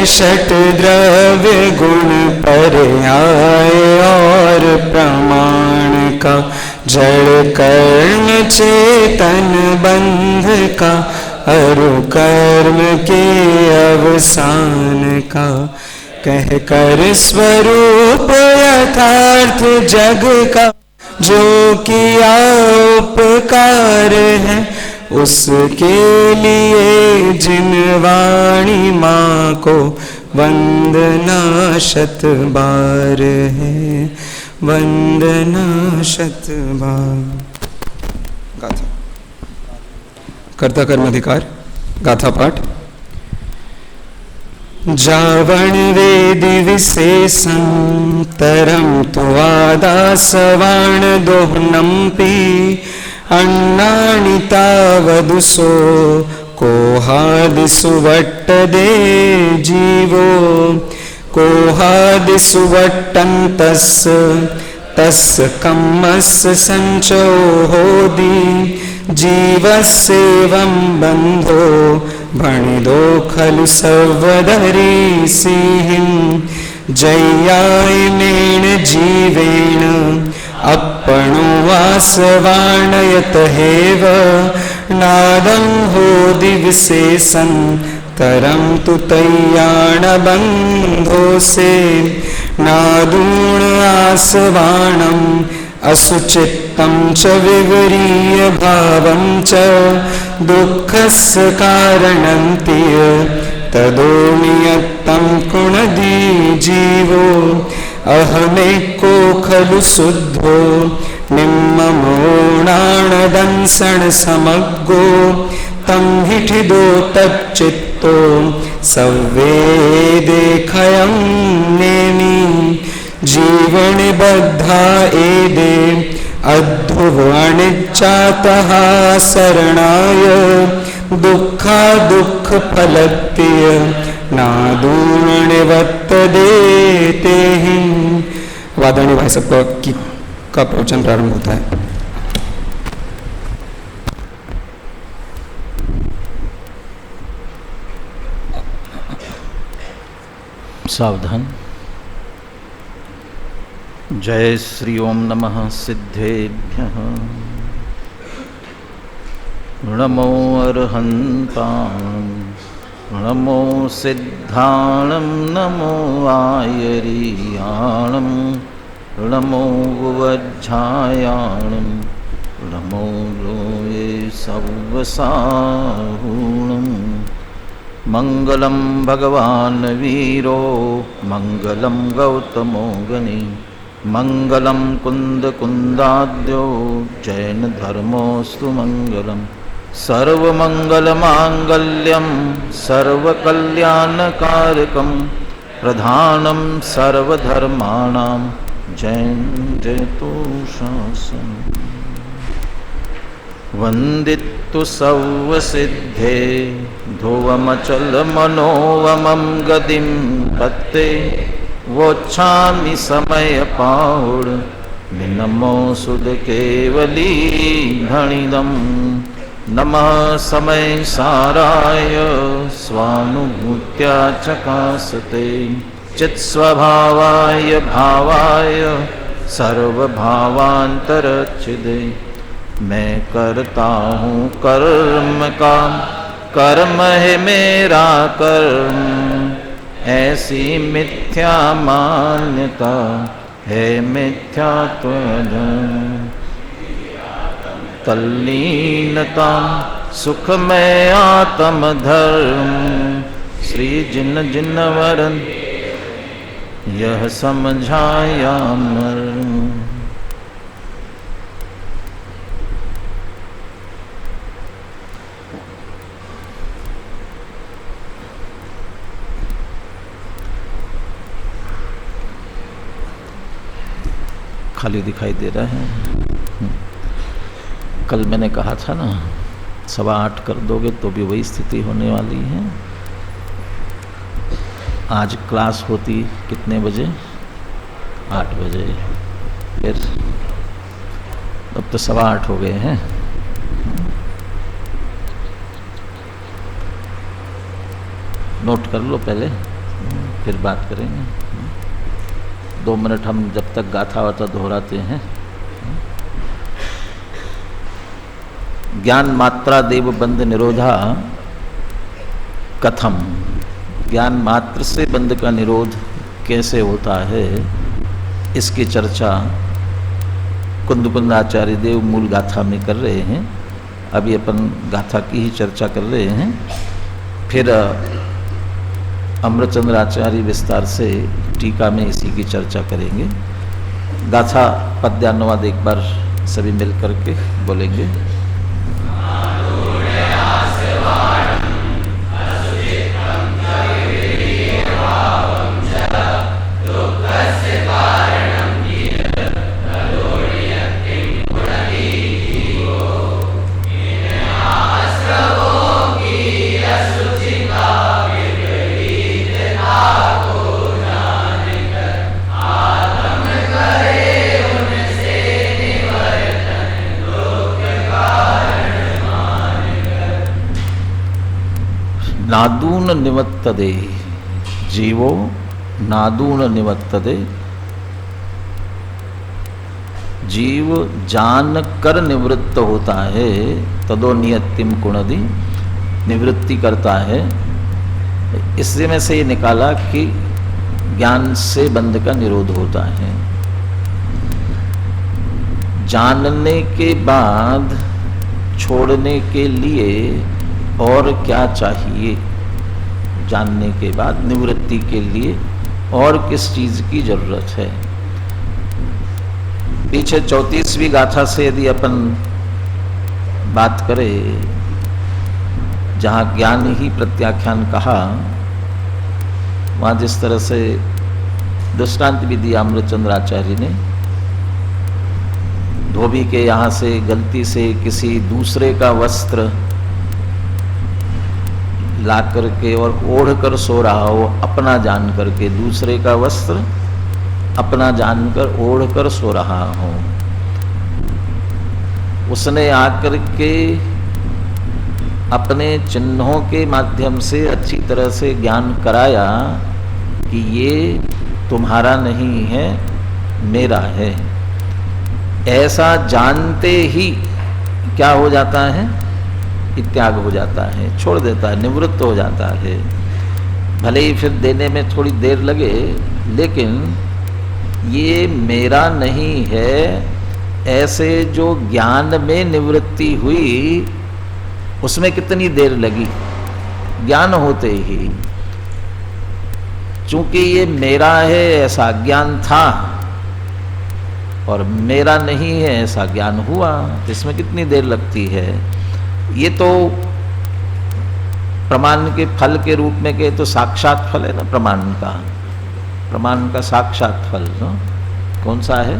षट द्रव्य गुण पर्याय और प्रमाण का, जड़ कर्म चेतन बंध का, अरु कर्म के अवसान का, कह कर स्वरूप यथार्थ जग का, जो किया उपकार है उसके लिए जिन वाणी माँ को वंदना शत बार है, वंदना शत बार। गाथा कर्ता कर्म अधिकार गाथा पाठ। जावण वेदि विशेषं तरम तुवादासवाण दोहनम्पि, अन्नानि तावदुसो कोहादिसु वट्टदे जीवो, कोहादिसु वट्टन्तस्य तस्य कम्मस्य संचो होदि, जीवस्येवं बंधो भणिदो खलु सर्वधरी सिंहिं, जय्यायनेन जीवेन अपनो वासवाणयत हेव, नादं होदि विशेषं तरं तु तय्याण बंधोसे, नादूण आसवाणम् असुचित्तं च विवरीय भावं च, दुःखस्य कारणं तिय तदोनियत्तं कुणदी जीवो, अहमेको खलु शुद्धो निम्ममोणाणदंसण समग्गो, तं हिठिदो तच्चित्तो सव्वेदेखयं नेमि, जीवन बद्धा एदे अध्रुवणिच्चातः शरणाय, दुःखा दुःख फलत्य नादूर्णिवत्तदे तेहि। वादणी भाई सबका का प्रवचन प्रारंभ होता है। सावधान। जय श्री ओम नमः सिद्धेभ्यः, नमो अर्हन्तां, नमो सिद्धाणं, नमो आयरीयाणं, नमो वज्झायाणं, नमो लोये सव्वसाहूणं, मंगलं भगवान् वीरो, मंगलं गौतमो गणि, मंगलं कुंद कुंदाद्यो, जैन धर्मोस्तु मंगलम, सर्वमंगलमांगल्यं सर्वकल्याणकारकं, प्रधानं सर्वधर्माणां जैन जयतु शासनम्। वंदितु सर्वसिद्धे ध्रुवमचल मनोवमं गतिं तत्ते, वोच्छामि समय पाहुड नमो सुध केवली धनिदं, नमः समय साराय स्वानुभूत्या चकासते, चित्स्वभावाय भावाय सर्वभावांतरच्छिदे, मैं करता हूँ कर्म का, कर्म है मेरा कर्म, ऐसी मिथ्या मान्यता है मिथ्यात्व तल्लीनता, सुख में आत्म धर्म, श्री जिन जिन वरन यह समझाया मर्म। खाली दिखाई दे रहा है। कल मैंने कहा था ना 8:15 कर दोगे तो भी वही स्थिति होने वाली है। आज क्लास होती कितने बजे? 8 बजे। फिर अब तो 8:15 हो गए हैं। नोट कर लो पहले फिर बात करेंगे। 2 मिनट हम जब तक गाथा वाथा दोहराते हैं। ज्ञान मात्रा देव बंध निरोधा कथम, ज्ञान मात्र से बंध का निरोध कैसे होता है, इसकी चर्चा कुंद आचार्य देव मूल गाथा में कर रहे हैं। अभी अपन गाथा की ही चर्चा कर रहे हैं, फिर अमृतचंद्र आचार्य विस्तार से टीका में इसी की चर्चा करेंगे। गाथा पद्यानुवाद एक बार सभी मिल करके बोलेंगे। नादून निवत्तदे, जीवो नादून निवत्तदे, जीव जान कर निवृत्त होता है। तदो नियतिम कुणदि, निवृत्ति करता है। इससे में से ये निकाला कि ज्ञान से बंध का निरोध होता है। जानने के बाद छोड़ने के लिए और क्या चाहिए, जानने के बाद निवृत्ति के लिए और किस चीज की जरूरत है। पीछे 34वीं गाथा से यदि अपन बात करें, जहाँ ज्ञान ही प्रत्याख्यान कहा, वहाँ जिस तरह से दृष्टांत भी दिया अमृतचंद्राचार्य ने, धोबी के यहाँ से गलती से किसी दूसरे का वस्त्र ला करके और ओढ़ कर सो रहा हो, अपना जान करके, दूसरे का वस्त्र अपना जानकर ओढ़ कर सो रहा हो। उसने आकर के अपने चिन्हों के माध्यम से अच्छी तरह से ज्ञान कराया कि ये तुम्हारा नहीं है, मेरा है। ऐसा जानते ही क्या हो जाता है, त्याग हो जाता है, छोड़ देता है, निवृत्त हो जाता है। भले ही फिर देने में थोड़ी देर लगे, लेकिन ये मेरा नहीं है, ऐसे जो ज्ञान में निवृत्ति हुई, उसमें कितनी देर लगी, ज्ञान होते ही। चूंकि ये मेरा है ऐसा ज्ञान था और मेरा नहीं है ऐसा ज्ञान हुआ, इसमें कितनी देर लगती है। ये तो प्रमाण के फल के रूप में कहे तो साक्षात फल है ना, प्रमाण का साक्षात फल ना कौन सा है,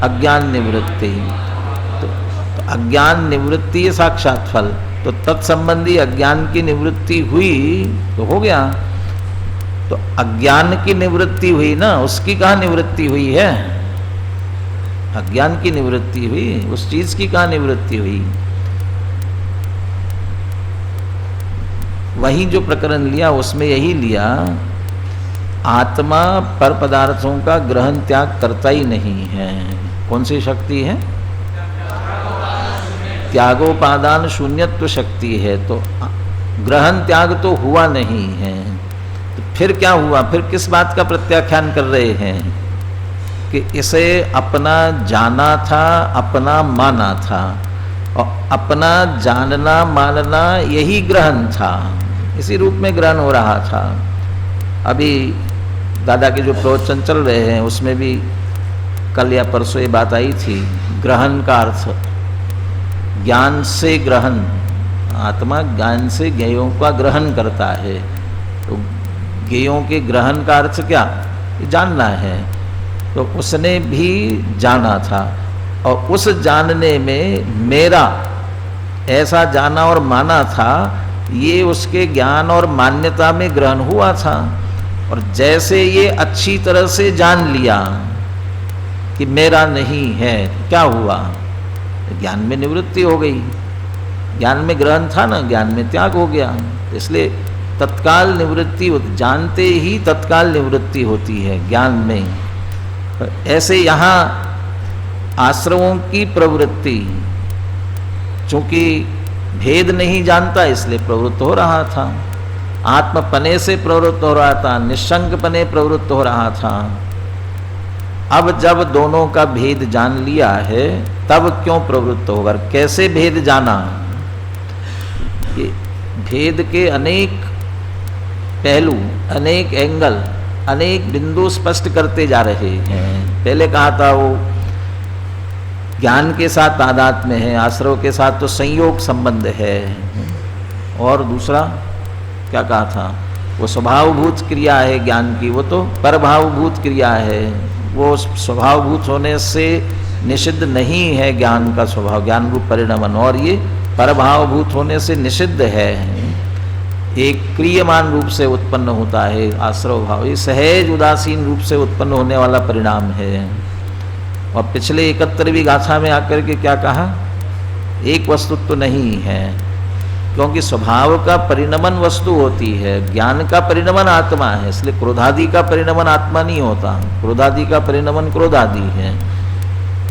अज्ञान निवृत्ति। तो अज्ञान निवृत्ति है साक्षात फल, तो तत्संबंधी अज्ञान की निवृत्ति हुई तो हो गया। तो अज्ञान की निवृत्ति हुई ना, उसकी कहाँ निवृत्ति हुई है, अज्ञान की निवृत्ति हुई, उस चीज की कहाँ निवृत्ति हुई। वही जो प्रकरण लिया उसमें यही लिया, आत्मा पर पदार्थों का ग्रहण त्याग करता ही नहीं है। कौन सी शक्ति है, त्यागोपादान शून्यत्व शक्ति है। तो ग्रहण त्याग तो हुआ नहीं है, तो फिर क्या हुआ, फिर किस बात का प्रत्याख्यान कर रहे हैं कि इसे अपना जाना था, अपना माना था, और अपना जानना मानना यही ग्रहण था, इसी रूप में ग्रहण हो रहा था। अभी दादा के जो प्रवचन चल रहे हैं उसमें भी कल या परसों ये बात आई थी, ग्रहण का अर्थ ज्ञान से ग्रहण, आत्मा ज्ञान से ज्ञेयों का ग्रहण करता है। तो ज्ञेयों के ग्रहण का अर्थ क्या, जानना है। तो उसने भी जाना था और उस जानने में मेरा ऐसा जाना और माना था, ये उसके ज्ञान और मान्यता में ग्रहण हुआ था। और जैसे ये अच्छी तरह से जान लिया कि मेरा नहीं है, क्या हुआ, ज्ञान में निवृत्ति हो गई। ज्ञान में ग्रहण था ना, ज्ञान में त्याग हो गया। इसलिए तत्काल निवृत्ति होती, जानते ही तत्काल निवृत्ति होती है ज्ञान में। ऐसे यहाँ आश्रमों की प्रवृत्ति, चूंकि भेद नहीं जानता इसलिए प्रवृत्त हो रहा था, आत्मपने से प्रवृत्त हो रहा था, निशंकपने प्रवृत्त हो रहा था। अब जब दोनों का भेद जान लिया है तब क्यों प्रवृत्त होगा? कैसे भेद जाना? भेद के अनेक पहलू, अनेक एंगल, अनेक बिंदु स्पष्ट करते जा रहे हैं। पहले कहा था वो ज्ञान के साथ तादात्म्य है, आश्रव के साथ तो संयोग संबंध है। और दूसरा क्या कहा था? वो स्वभावभूत क्रिया है ज्ञान की, वो तो परभावभूत क्रिया है। वो स्वभावभूत होने से निषिद्ध नहीं है ज्ञान का स्वभाव, ज्ञान रूप परिणमन, और ये परभावभूत होने से निषिद्ध है। एक क्रियमान रूप से उत्पन्न होता है आश्रव भाव, ये सहज उदासीन रूप से उत्पन्न होने वाला परिणाम है। और पिछले 71वीं गाथा में आकर के क्या कहा? एक वस्तुत्व नहीं है, क्योंकि स्वभाव का परिणमन वस्तु होती है, ज्ञान का परिणमन आत्मा है। इसलिए क्रोधादि का परिणमन आत्मा नहीं होता, क्रोधादि का परिणमन क्रोधादि है।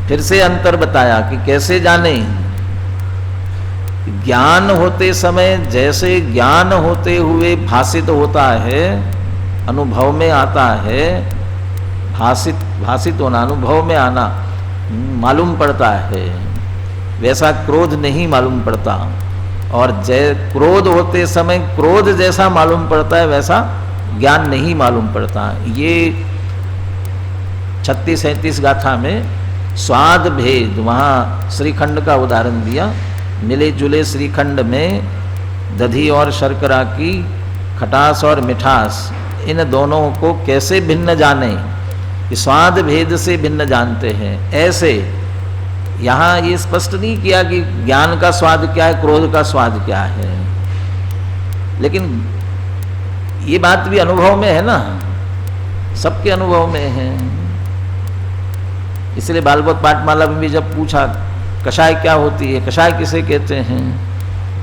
फिर से अंतर बताया कि कैसे जाने। ज्ञान होते समय जैसे ज्ञान होते हुए भासित होता है, अनुभव में आता है, भासित होना, अनुभव में आना मालूम पड़ता है, वैसा क्रोध नहीं मालूम पड़ता। और क्रोध होते समय क्रोध जैसा मालूम पड़ता है वैसा ज्ञान नहीं मालूम पड़ता। ये 36-37 गाथा में स्वाद भेद, वहाँ श्रीखंड का उदाहरण दिया। मिले जुले श्रीखंड में दधी और शर्करा की खटास और मिठास, इन दोनों को कैसे भिन्न जाने? कि स्वाद भेद से भिन्न जानते हैं। ऐसे यहाँ ये स्पष्ट नहीं किया कि ज्ञान का स्वाद क्या है, क्रोध का स्वाद क्या है, लेकिन ये बात भी अनुभव में है ना, सबके अनुभव में है। इसलिए बालबोध पाठमाला में भी जब पूछा कषाय क्या होती है, कषाय किसे कहते हैं,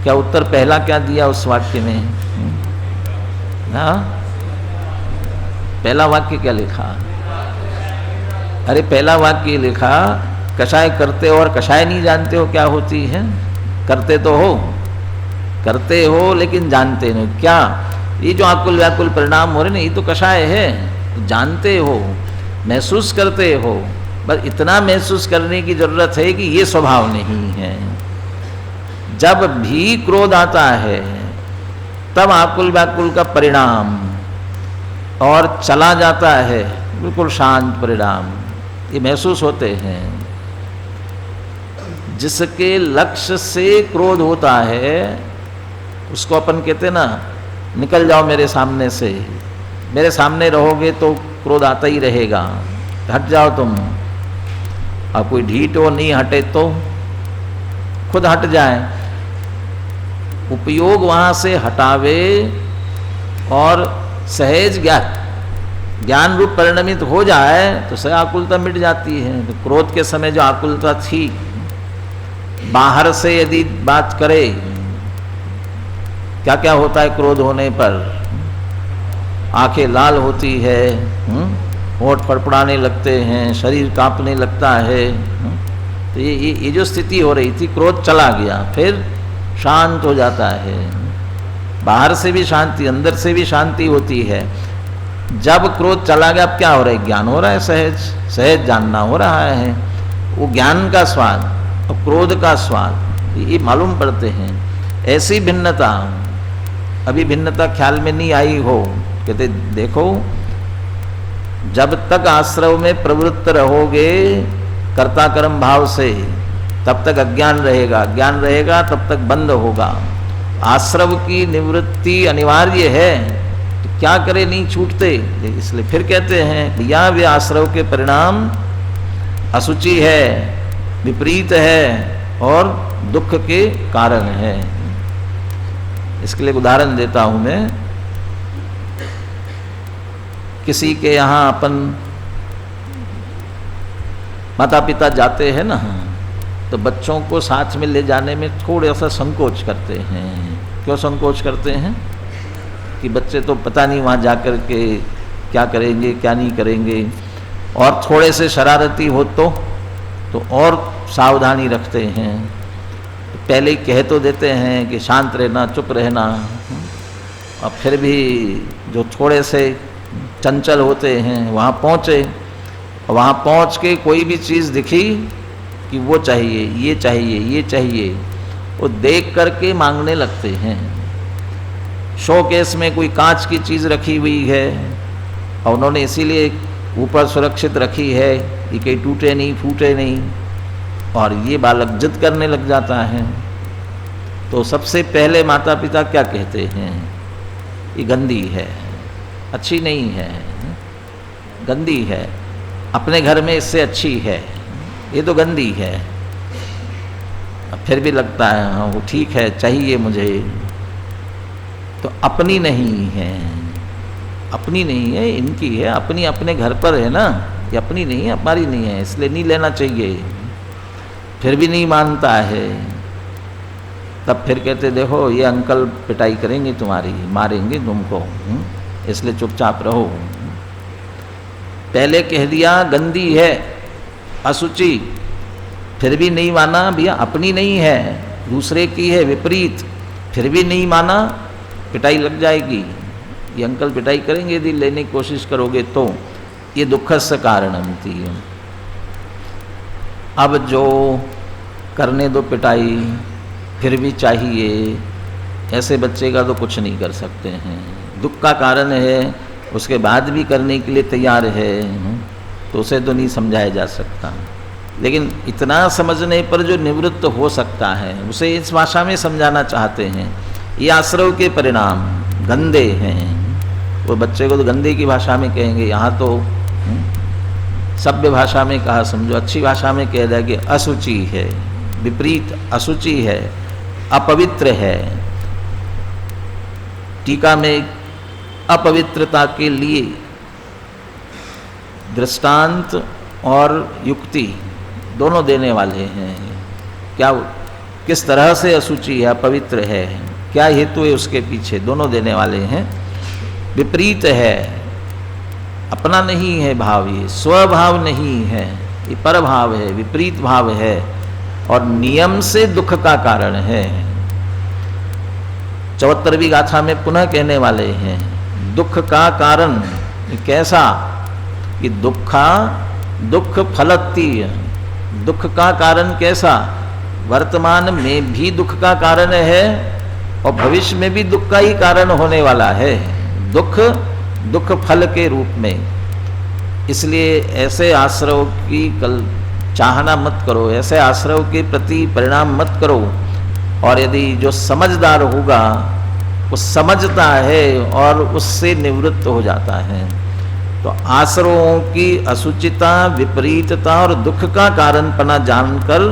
क्या उत्तर पहला क्या दिया उस वाक्य में? हाँ, पहला वाक्य क्या लिखा? अरे पहला वाक्य लिखा कषाय करते हो और कषाय नहीं जानते हो क्या होती है? करते तो हो, करते हो लेकिन जानते नहीं। क्या ये जो आकुल व्याकुल परिणाम हो रहे ना, ये तो कषाय है। तो जानते हो, महसूस करते हो, बस इतना महसूस करने की जरूरत है कि ये स्वभाव नहीं है। जब भी क्रोध आता है तब आकुल व्याकुल का परिणाम, और चला जाता है बिल्कुल शांत परिणाम, ये महसूस होते हैं। जिसके लक्ष्य से क्रोध होता है उसको अपन कहते ना, निकल जाओ मेरे सामने से, मेरे सामने रहोगे तो क्रोध आता ही रहेगा, हट जाओ तुम। और कोई ढीठ हो नहीं हटे तो खुद हट जाए। उपयोग वहाँ से हटावे और सहज ज्ञान रूप परिणमित हो जाए तो सह आकुलता मिट जाती है। तो क्रोध के समय जो आकुलता थी, बाहर से यदि बात करे, क्या क्या होता है क्रोध होने पर? आंखें लाल होती है, होंठ फड़फड़ाने लगते हैं, शरीर कांपने लगता है। तो ये जो स्थिति हो रही थी, क्रोध चला गया फिर शांत हो जाता है। बाहर से भी शांति, अंदर से भी शांति होती है। जब क्रोध चला गया अब क्या हो रहा है? ज्ञान हो रहा है, सहज जानना हो रहा है। वो ज्ञान का स्वाद और क्रोध का स्वाद ये मालूम पड़ते हैं। ऐसी भिन्नता, अभी भिन्नता ख्याल में नहीं आई हो, कहते देखो जब तक आश्रव में प्रवृत्त रहोगे कर्ता कर्म भाव से, तब तक अज्ञान रहेगा, ज्ञान रहेगा तब तक बंद होगा। आश्रव की निवृत्ति अनिवार्य है, तो क्या करे, नहीं छूटते। इसलिए फिर कहते हैं या वे आश्रव के परिणाम असुचि है, विपरीत है और दुख के कारण है। इसके लिए उदाहरण देता हूं मैं। किसी के यहाँ अपन माता पिता जाते हैं ना, तो बच्चों को साथ में ले जाने में थोड़ा सा संकोच करते हैं। क्यों संकोच करते हैं? कि बच्चे तो पता नहीं वहाँ जा कर के क्या करेंगे क्या नहीं करेंगे, और थोड़े से शरारती हो तो और सावधानी रखते हैं। पहले ही कह तो देते हैं कि शांत रहना, चुप रहना, और फिर भी जो थोड़े से चंचल होते हैं वहाँ पहुँचे, और वहाँ पहुँच के कोई भी चीज़ दिखी कि वो चाहिए, ये चाहिए, ये चाहिए, वो देख करके मांगने लगते हैं। शोकेस में कोई कांच की चीज़ रखी हुई है और उन्होंने इसीलिए ऊपर सुरक्षित रखी है कि कहीं टूटे नहीं, फूटे नहीं, और ये बालक जिद करने लग जाता है। तो सबसे पहले माता पिता क्या कहते हैं? ये गंदी है, अच्छी नहीं है, गंदी है, अपने घर में इससे अच्छी है, ये तो गंदी है। फिर भी लगता है हाँ वो ठीक है, चाहिए मुझे, तो अपनी नहीं है, अपनी नहीं है, इनकी है, अपनी अपने घर पर है ना, ये अपनी नहीं है, हमारी नहीं है, इसलिए नहीं लेना चाहिए। फिर भी नहीं मानता है, तब फिर कहते देखो ये अंकल पिटाई करेंगे तुम्हारी, मारेंगे तुमको, इसलिए चुपचाप रहो। पहले कह दिया गंदी है, असुचि, फिर भी नहीं माना, भैया अपनी नहीं है, दूसरे की है, विपरीत, फिर भी नहीं माना, पिटाई लग जाएगी, ये अंकल पिटाई करेंगे यदि लेने की कोशिश करोगे तो। ये दुखस्य कारणमिति। अब जो करने दो पिटाई, फिर भी चाहिए, ऐसे बच्चे का तो कुछ नहीं कर सकते हैं। दुख का कारण है, उसके बाद भी करने के लिए तैयार है, तो उसे तो नहीं समझाया जा सकता। लेकिन इतना समझने पर जो निवृत्त हो सकता है उसे इस भाषा में समझाना चाहते हैं। ये आश्रव के परिणाम गंदे हैं, वो बच्चे को तो गंदे की भाषा में कहेंगे, यहाँ तो सभ्य भाषा में कहा, समझो अच्छी भाषा में कह दिया कि असुचि है, विपरीत असुचि है, अपवित्र है। टीका में अपवित्रता के लिए दृष्टांत और युक्ति दोनों देने वाले हैं। क्या किस तरह से असुचि है, अपवित्र है, क्या हेतु है उसके पीछे, दोनों देने वाले हैं। विपरीत है, अपना नहीं है भाव, ये स्वभाव नहीं है, ये परभाव है, विपरीत भाव है, और नियम से दुख का कारण है। 74वीं गाथा में पुनः कहने वाले हैं दुख का कारण कैसा, कि दुख फलती, दुख का कारण कैसा, वर्तमान में भी दुख का कारण है और भविष्य में भी दुख का ही कारण होने वाला है, दुख फल के रूप में। इसलिए ऐसे आश्रव की चाहना मत करो, ऐसे आश्रव के प्रति परिणाम मत करो। और यदि जो समझदार होगा वो समझता है और उससे निवृत्त हो जाता है। तो आश्रवों की असुचिता, विपरीतता और दुख का कारणपना जानकर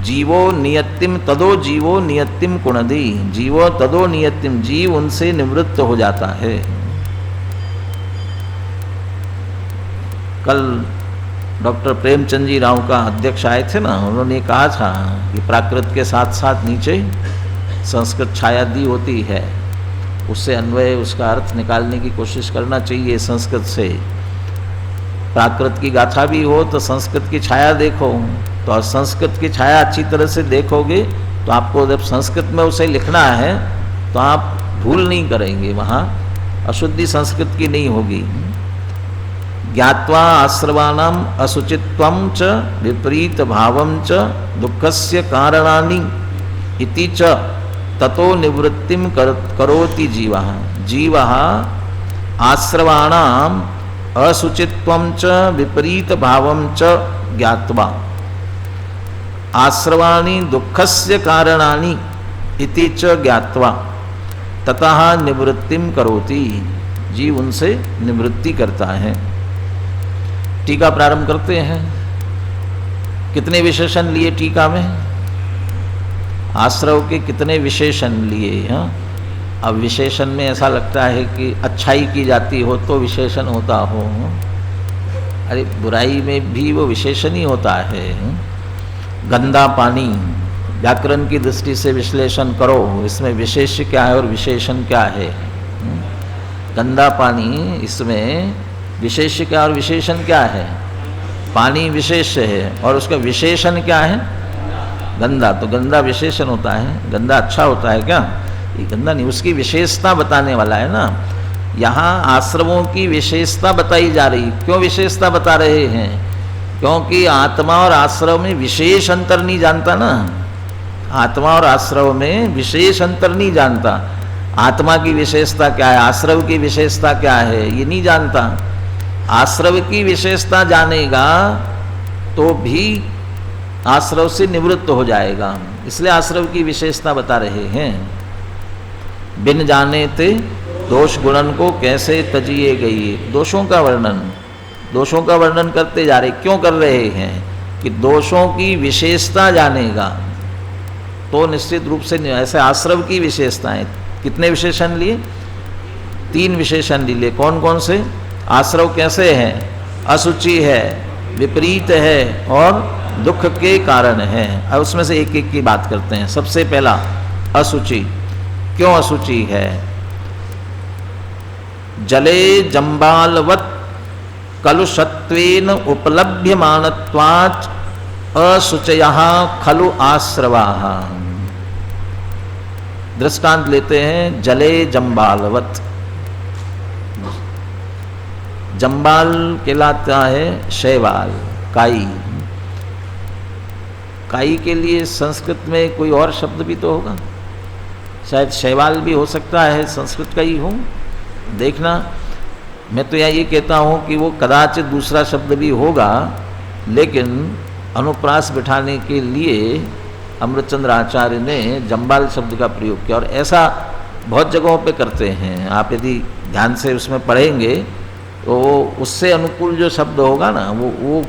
जीवो नियतिम तदो जीवो नियतिम कुणदी, जीवो तदो नियतिम, जीव उनसे निवृत्त हो जाता है। कल डॉक्टर प्रेमचंद जी राव का अध्यक्ष आए थे ना, उन्होंने कहा था कि प्राकृत के साथ साथ नीचे संस्कृत छाया दी होती है, उससे अन्वय उसका अर्थ निकालने की कोशिश करना चाहिए संस्कृत से। प्राकृत की गाथा भी हो तो संस्कृत की छाया देखो, तो संस्कृत की छाया अच्छी तरह से देखोगे तो आपको जब संस्कृत में उसे लिखना है तो आप भूल नहीं करेंगे, वहाँ अशुद्धि संस्कृत की नहीं होगी। ज्ञात्वा आश्रवानाम असुचित्वं च विपरीत भावं च दुःखस्य कारणानि इति च ततो निवृत्तिं करोति जीवः। जीवः आश्रवाणाम असुचित्वं च विपरीत भावं च ज्ञात्वा आश्रवाणि दुःखस्य कारणानि इति च ज्ञात्वा ततः निवृत्तिं करोति, जीव उनसे निवृत्ति करता है। टीका प्रारंभ करते हैं। कितने विशेषण लिए टीका में, आश्रव के कितने विशेषण लिए हैं। अब विशेषण में ऐसा लगता है कि अच्छाई की जाती हो तो विशेषण होता हो, अरे बुराई में भी वो विशेषण ही होता है। गंदा पानी व्याकरण की दृष्टि से विश्लेषण करो, इसमें विशेष क्या है और विशेषण क्या है। गंदा पानी, इसमें विशेष क्या और विशेषण क्या है। पानी विशेष है और उसका विशेषण क्या है, गंदा। तो गंदा विशेषण होता है, गंदा अच्छा होता है क्या, ये गंदा नहीं, उसकी विशेषता बताने वाला है ना। यहाँ आश्रमों की विशेषता बताई जा रही। क्यों विशेषता बता रहे हैं, क्योंकि आत्मा और आश्रव में विशेष अंतर नहीं जानता ना। आत्मा और आश्रव में विशेष अंतर नहीं जानता। आत्मा की विशेषता क्या है, आश्रव की विशेषता क्या है, ये नहीं जानता। आश्रव की विशेषता जानेगा तो भी आश्रव से निवृत्त हो जाएगा, इसलिए आश्रव की विशेषता बता रहे हैं। बिन जाने ते दोष गुणन को कैसे तजिए गई। दोषों का वर्णन करते जा रहे। क्यों कर रहे हैं कि दोषों की विशेषता जानेगा तो निश्चित रूप से। ऐसे आश्रव की विशेषताएं, कितने विशेषण लिए, 3 विशेषण लिए। कौन कौन से। आश्रव कैसे है, असुचि है, विपरीत है और दुख के कारण है। अब उसमें से एक एक की बात करते हैं। सबसे पहला असुचि। क्यों असुचि है। जले जंबालवत कलुषत्वेन उपलभ्यमानत्वात् असुचयः खलु आश्रवाः। दृष्टांत लेते हैं। जले जंबालवत, जंबाल कहलाता है शैवाल, काई। काई के लिए संस्कृत में कोई और शब्द भी तो होगा, शायद शैवाल भी हो सकता है, संस्कृत का ही हो। देखना, मैं तो ये कहता हूँ कि वो कदाचित दूसरा शब्द भी होगा, लेकिन अनुप्रास बिठाने के लिए अमृतचंद्र आचार्य ने जंबाल शब्द का प्रयोग किया। और ऐसा बहुत जगहों पे करते हैं। आप यदि ध्यान से उसमें पढ़ेंगे तो उससे अनुकूल जो शब्द होगा ना, वो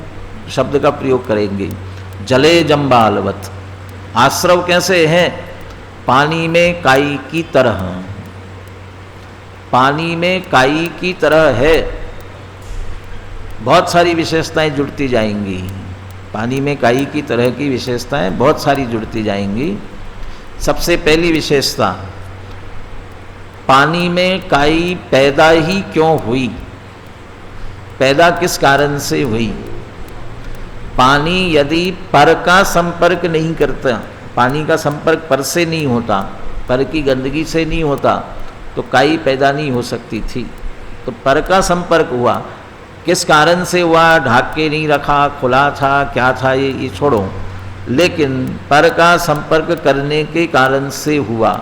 शब्द का प्रयोग करेंगे। जले जंबालवत। आश्रव कैसे हैं, पानी में काई की तरह। पानी में काई की तरह है। बहुत सारी विशेषताएं जुड़ती जाएंगी। पानी में काई की तरह की विशेषताएं बहुत सारी जुड़ती जाएंगी। सबसे पहली विशेषता, पानी में काई पैदा ही क्यों हुई, पैदा किस कारण से हुई। पानी यदि पर का संपर्क नहीं करता, पानी का संपर्क पर से नहीं होता, पर की गंदगी से नहीं होता, तो काई पैदा नहीं हो सकती थी। तो पर का संपर्क हुआ, किस कारण से हुआ, ढाक के नहीं रखा, खुला था, क्या था, ये छोड़ो, लेकिन पर का संपर्क करने के कारण से हुआ।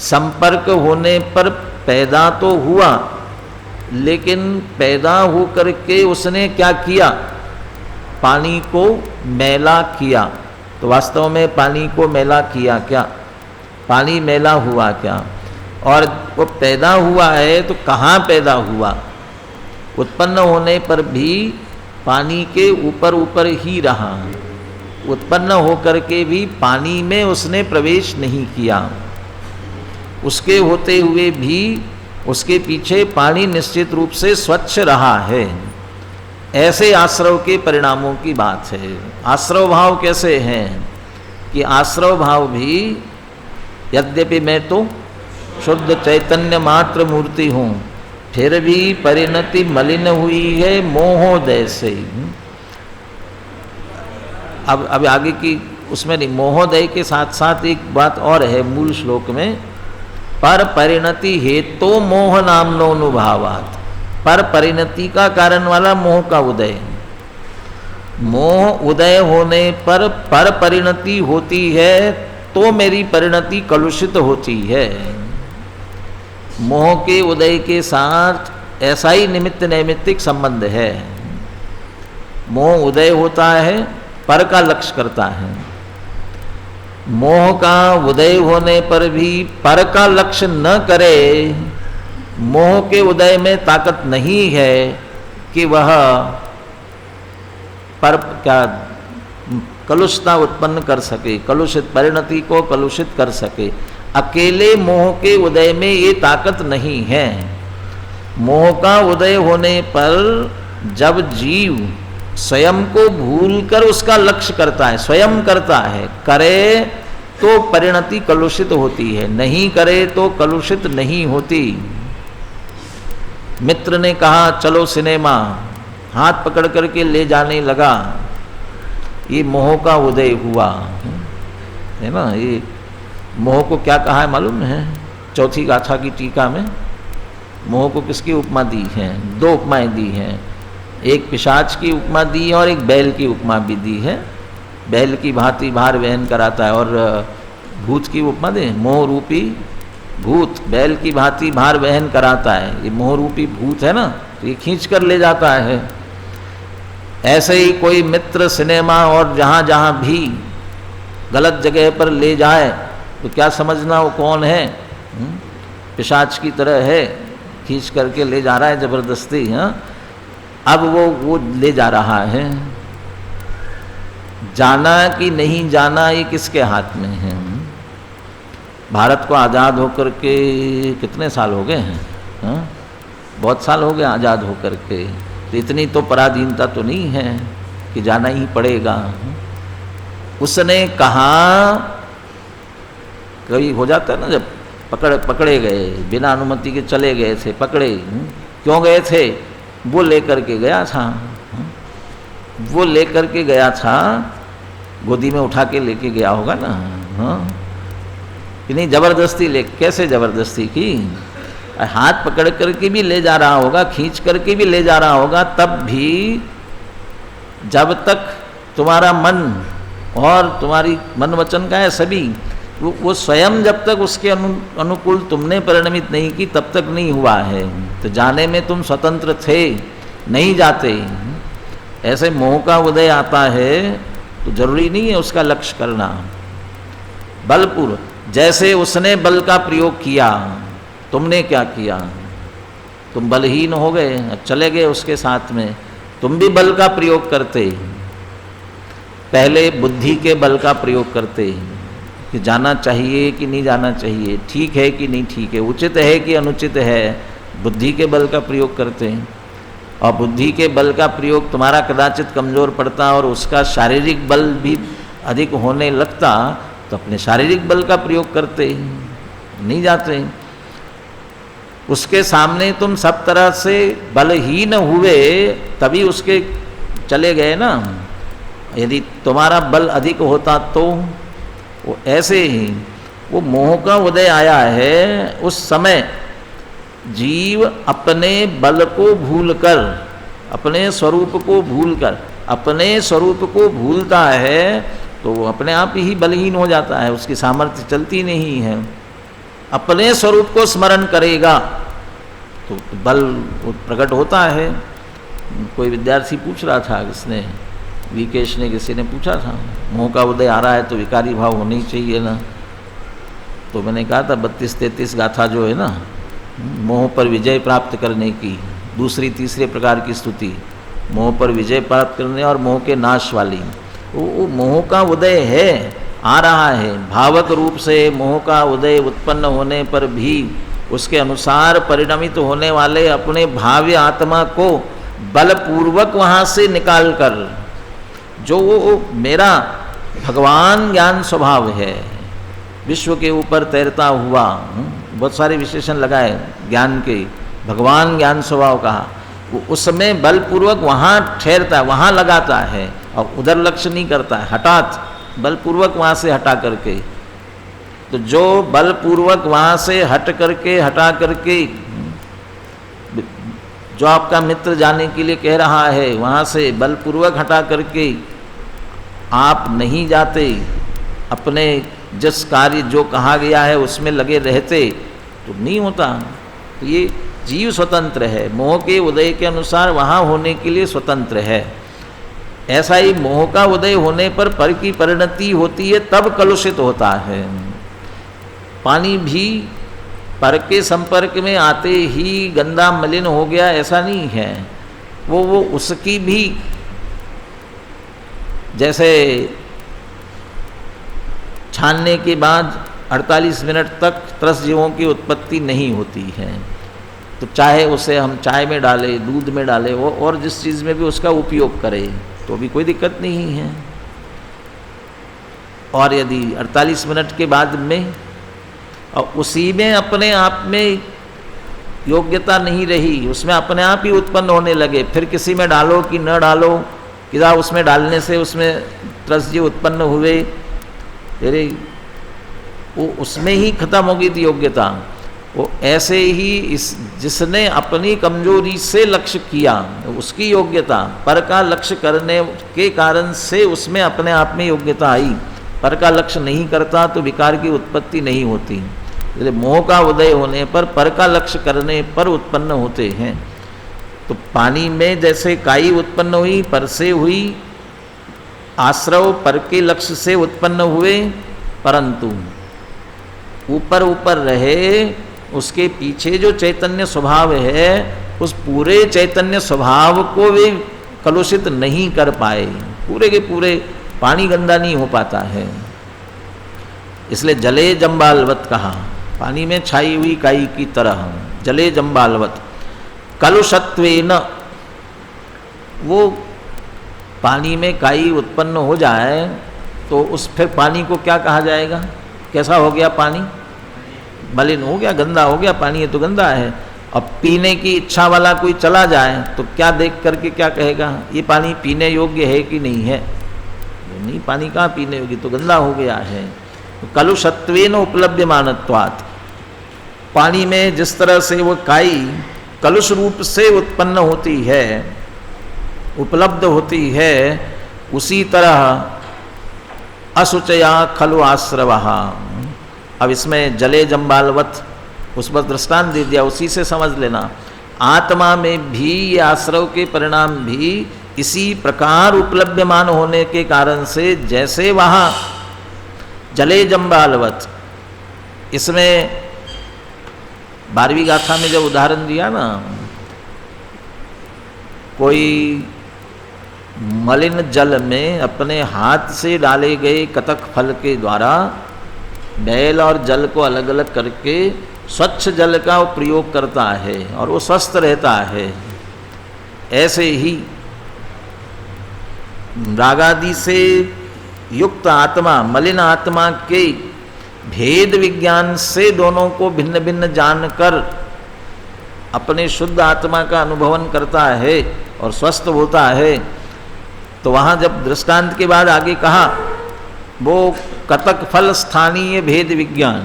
संपर्क होने पर पैदा तो हुआ, लेकिन पैदा होकर के उसने क्या किया, पानी को मैला किया। तो वास्तव में पानी को मैला किया क्या, पानी मैला हुआ क्या। और वो पैदा हुआ है तो कहाँ पैदा हुआ, उत्पन्न होने पर भी पानी के ऊपर ऊपर ही रहा, उत्पन्न होकर के भी पानी में उसने प्रवेश नहीं किया। उसके होते हुए भी उसके पीछे पानी निश्चित रूप से स्वच्छ रहा है। ऐसे आश्रव के परिणामों की बात है। आश्रव भाव कैसे हैं कि आश्रव भाव भी, यद्यपि मैं तो शुद्ध चैतन्य मात्र मूर्ति हूँ, फिर भी परिणति मलिन हुई है मोहोदय से। अब आगे की उसमें नहीं, मोहोदय के साथ साथ एक बात और है मूल श्लोक में, पर परिणति हेतु मोह नामनोनुभावात्। पर परिणति का कारण वाला मोह का उदय। मोह उदय होने पर परिणति होती है तो मेरी परिणति कलुषित होती है। मोह के उदय के साथ ऐसा ही निमित्त नैमित्तिक संबंध है। मोह उदय होता है, पर का लक्ष्य करता है। मोह का उदय होने पर भी पर का लक्ष्य न करे, मोह के उदय में ताकत नहीं है कि वह पर क्या कलुषता उत्पन्न कर सके, कलुषित परिणति को कलुषित कर सके। अकेले मोह के उदय में ये ताकत नहीं है। मोह का उदय होने पर जब जीव स्वयं को भूलकर उसका लक्ष्य करता है, स्वयं करता है, करे तो परिणति कलुषित होती है, नहीं करे तो कलुषित नहीं होती। मित्र ने कहा चलो सिनेमा, हाथ पकड़ करके ले जाने लगा, ये मोह का उदय हुआ है ना। ये मोह को क्या कहा है मालूम है? चौथी गाथा की टीका में मोह को किसकी उपमा दी है? दो उपमाएं दी हैं, एक पिशाच की उपमा दी है और एक बैल की उपमा भी दी है। बैल की भांति भार वहन कराता है, और भूत की उपमा दे, मोह रूपी भूत बैल की भांति भार वहन कराता है। ये मोह रूपी भूत है ना, तो ये खींच कर ले जाता है। ऐसे ही कोई मित्र सिनेमा और जहाँ जहाँ भी गलत जगह पर ले जाए तो क्या समझना वो कौन है? पिशाच की तरह है, खींच करके ले जा रहा है जबरदस्ती। हाँ, अब वो ले जा रहा है। जाना कि नहीं जाना ये किसके हाथ में है? भारत को आज़ाद होकर के कितने साल हो गए हैं? हाँ, बहुत साल हो गए आज़ाद होकर के। तो इतनी तो पराधीनता तो नहीं है कि जाना ही पड़ेगा। उसने कहा, कभी हो जाता है ना, जब पकड़े गए, बिना अनुमति के चले गए थे, पकड़े, क्यों गए थे? वो लेकर के गया था, वो लेकर के गया था, गोदी में उठा के लेके गया होगा ना। हाँ, कि नहीं जबरदस्ती ले, कैसे जबरदस्ती की? हाथ पकड़ करके भी ले जा रहा होगा, खींच करके भी ले जा रहा होगा, तब भी जब तक तुम्हारा मन और तुम्हारी मन वचन का है सभी, वो स्वयं जब तक उसके अनुकूल तुमने परिणमित नहीं की तब तक नहीं हुआ है। तो जाने में तुम स्वतंत्र थे, नहीं जाते। ऐसे मोह का उदय आता है तो जरूरी नहीं है उसका लक्ष्य करना। बलपूर्वक, जैसे उसने बल का प्रयोग किया, तुमने क्या किया? तुम बलहीन हो गए, चले गए उसके साथ में। तुम भी बल का प्रयोग करते, पहले बुद्धि के बल का प्रयोग करते कि जाना चाहिए कि नहीं जाना चाहिए, ठीक है कि नहीं ठीक है, उचित है कि अनुचित है, बुद्धि के बल का प्रयोग करते हैं। और बुद्धि के बल का प्रयोग तुम्हारा कदाचित कमज़ोर पड़ता और उसका शारीरिक बल भी अधिक होने लगता, तो अपने शारीरिक बल का प्रयोग करते, नहीं जाते। उसके सामने तुम सब तरह से बलहीन हुए तभी उसके चले गए ना। यदि तुम्हारा बल अधिक होता तो वो ऐसे ही वो मोह का उदय आया है। उस समय जीव अपने बल को भूलकर, अपने स्वरूप को भूलकर, अपने स्वरूप को भूलता है तो वो अपने आप ही बलहीन हो जाता है, उसकी सामर्थ्य चलती नहीं है। अपने स्वरूप को स्मरण करेगा तो बल प्रकट होता है। कोई विद्यार्थी पूछ रहा था, किसने, विकेश ने, किसी ने पूछा था, मोह का उदय आ रहा है तो विकारी भाव होनी चाहिए ना। तो मैंने कहा था 32-33 गाथा जो है ना, मोह पर विजय प्राप्त करने की, दूसरी तीसरे प्रकार की स्तुति, मोह पर विजय प्राप्त करने और मोह के नाश वाली, वो मोह का उदय है, आ रहा है। भावक रूप से मोह का उदय उत्पन्न होने पर भी उसके अनुसार परिणमित होने वाले अपने भाव्य आत्मा को बलपूर्वक वहाँ से निकाल कर, जो वो मेरा भगवान ज्ञान स्वभाव है, विश्व के ऊपर तैरता हुआ, बहुत सारे विशेषण लगाए ज्ञान के, भगवान ज्ञान स्वभाव कहा, वो उसमें बलपूर्वक वहाँ ठहरता है, वहाँ लगाता है और उधर लक्ष्य नहीं करता है, हठात बलपूर्वक वहाँ से हटा करके। तो जो बलपूर्वक वहाँ से हटा करके जो आपका मित्र जाने के लिए कह रहा है, वहाँ से बलपूर्वक हटा करके आप नहीं जाते, अपने जिस कार्य जो कहा गया है उसमें लगे रहते तो नहीं होता। तो ये जीव स्वतंत्र है, मोह के उदय के अनुसार वहाँ होने के लिए स्वतंत्र है। ऐसा ही मोह का उदय होने पर पर की परिणति होती है, तब कलुषित होता है। पानी भी पर के संपर्क में आते ही गंदा मलिन हो गया ऐसा नहीं है, वो उसकी भी, जैसे छानने के बाद 48 मिनट तक त्रस जीवों की उत्पत्ति नहीं होती है, तो चाहे उसे हम चाय में डालें, दूध में डालें, वो और जिस चीज़ में भी उसका उपयोग करें तो भी कोई दिक्कत नहीं है। और यदि 48 मिनट के बाद में और उसी में अपने आप में योग्यता नहीं रही, उसमें अपने आप ही उत्पन्न होने लगे, फिर किसी में डालो कि न डालो, कि उसमें डालने से उसमें रस जी उत्पन्न हुए, अरे वो उसमें ही खत्म हो गई थी योग्यता। वो ऐसे ही इस जिसने अपनी कमजोरी से लक्ष्य किया उसकी योग्यता, पर का लक्ष्य करने के कारण से उसमें अपने आप में योग्यता आई। पर का लक्ष्य नहीं करता तो विकार की उत्पत्ति नहीं होती। इसलिए मोह का उदय होने पर का लक्ष्य करने पर उत्पन्न होते हैं। तो पानी में जैसे काई उत्पन्न हुई, पर से हुई, आश्रव पर के लक्ष्य से उत्पन्न हुए, परंतु ऊपर ऊपर रहे, उसके पीछे जो चैतन्य स्वभाव है उस पूरे चैतन्य स्वभाव को वे कलुषित नहीं कर पाए। पूरे के पूरे पानी गंदा नहीं हो पाता है। इसलिए जले जम्बालवत कहा, पानी में छाई हुई काई की तरह, जले जम्बालवत कलुषत्वेन। वो पानी में काई उत्पन्न हो जाए तो उस फिर पानी को क्या कहा जाएगा? कैसा हो गया पानी? मलिन हो गया, गंदा हो गया पानी, ये तो गंदा है। अब पीने की इच्छा वाला कोई चला जाए तो क्या देख करके क्या कहेगा? ये पानी पीने योग्य है कि नहीं है? नहीं, पानी कहाँ पीने योग्य, तो गंदा हो गया है। तो कलुषत्वेन उपलभ्यमानत्वात्, पानी में जिस तरह से वो काई कलुष रूप से उत्पन्न होती है, उपलब्ध होती है, उसी तरह असुचया खलु आश्रवः। अब इसमें जले जम्बालवत उस पर दृष्टांत दे दिया, उसी से समझ लेना। आत्मा में भी ये आश्रव के परिणाम भी इसी प्रकार उपलब्धमान होने के कारण से, जैसे वहाँ जले जम्बालवत, इसमें 12वीं गाथा में जब उदाहरण दिया ना, कोई मलिन जल में अपने हाथ से डाले गए कतक फल के द्वारा बैल और जल को अलग अलग करके स्वच्छ जल का प्रयोग करता है और वो स्वस्थ रहता है। ऐसे ही रागादि से युक्त आत्मा, मलिन आत्मा के भेद विज्ञान से दोनों को भिन्न भिन्न जानकर अपने शुद्ध आत्मा का अनुभवन करता है और स्वस्थ होता है। तो वहाँ जब दृष्टांत के बाद आगे कहा वो कतक फल स्थानीय भेद विज्ञान,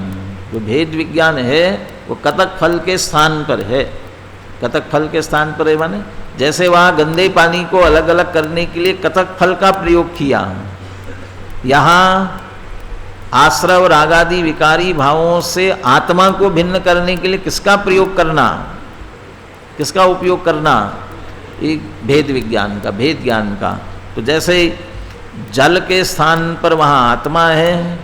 जो भेद विज्ञान है वो कतक फल के स्थान पर है। कतक फल के स्थान पर है माने जैसे वहाँ गंदे पानी को अलग अलग करने के लिए कतक फल का प्रयोग किया, यहाँ आश्रव रागादि विकारी भावों से आत्मा को भिन्न करने के लिए किसका प्रयोग करना, किसका उपयोग करना? एक भेद विज्ञान का, भेद ज्ञान का। तो जैसे जल के स्थान पर वहाँ आत्मा है,